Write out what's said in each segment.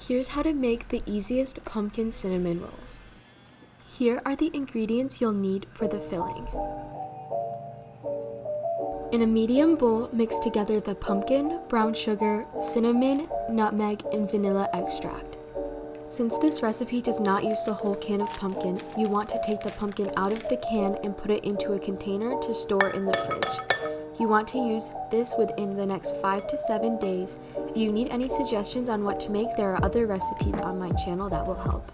Here's how to make the easiest pumpkin cinnamon rolls. Here are the ingredients you'll need for the filling. In a medium bowl, mix together the pumpkin, brown sugar, cinnamon, nutmeg, and vanilla extract. Since this recipe does not use the whole can of pumpkin, you want to take the pumpkin out of the can and put it into a container to store in the fridge. You want to use this within the next 5 to 7 days. If you need any suggestions on what to make, there are other recipes on my channel that will help.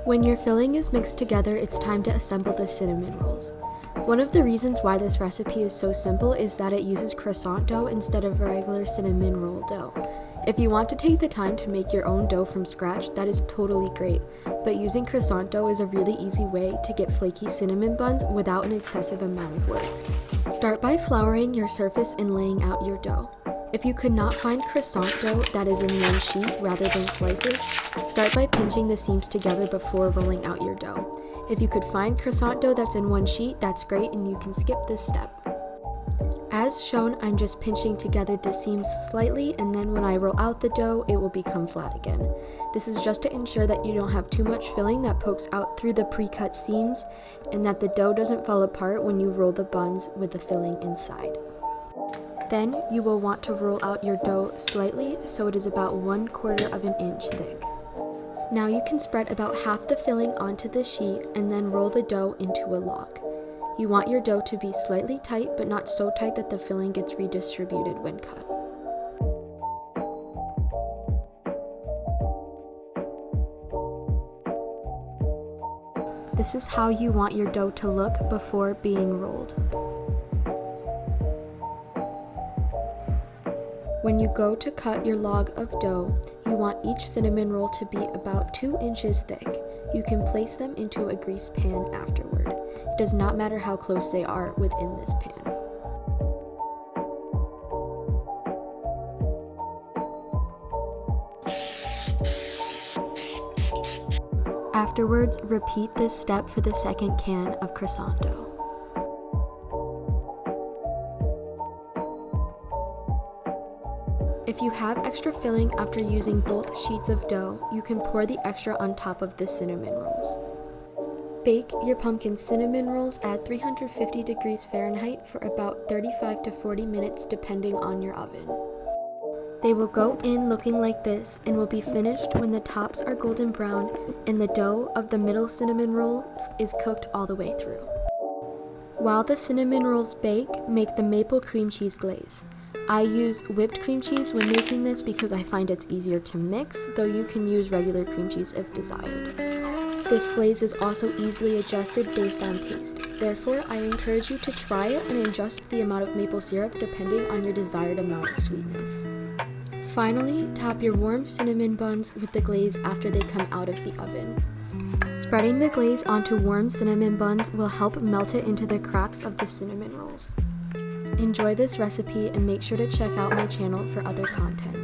When your filling is mixed together, it's time to assemble the cinnamon rolls. One of the reasons why this recipe is so simple is that it uses croissant dough instead of regular cinnamon roll dough. If you want to take the time to make your own dough from scratch, that is totally great, but using croissant dough is a really easy way to get flaky cinnamon buns without an excessive amount of work. Start by flouring your surface and laying out your dough. If you could not find croissant dough that is in one sheet rather than slices, start by pinching the seams together before rolling out your dough. If you could find croissant dough that's in one sheet, that's great and you can skip this step. As shown, I'm just pinching together the seams slightly, and then when I roll out the dough, it will become flat again. This is just to ensure that you don't have too much filling that pokes out through the pre-cut seams, and that the dough doesn't fall apart when you roll the buns with the filling inside. Then you will want to roll out your dough slightly so it is about 1/4 of an inch thick. Now you can spread about half the filling onto the sheet and then roll the dough into a log. You want your dough to be slightly tight, but not so tight that the filling gets redistributed when cut. This is how you want your dough to look before being rolled. When you go to cut your log of dough, you want each cinnamon roll to be about 2 inches thick. You can place them into a greased pan afterward. It does not matter how close they are within this pan. Afterwards, repeat this step for the second can of croissant dough. If you have extra filling after using both sheets of dough, you can pour the extra on top of the cinnamon rolls. Bake your pumpkin cinnamon rolls at 350 degrees Fahrenheit for about 35 to 40 minutes depending on your oven. They will go in looking like this and will be finished when the tops are golden brown and the dough of the middle cinnamon rolls is cooked all the way through. While the cinnamon rolls bake, make the maple cream cheese glaze. I use whipped cream cheese when making this because I find it's easier to mix, though you can use regular cream cheese if desired. This glaze is also easily adjusted based on taste. Therefore, I encourage you to try it and adjust the amount of maple syrup depending on your desired amount of sweetness. Finally, top your warm cinnamon buns with the glaze after they come out of the oven. Spreading the glaze onto warm cinnamon buns will help melt it into the cracks of the cinnamon rolls. Enjoy this recipe and make sure to check out my channel for other content.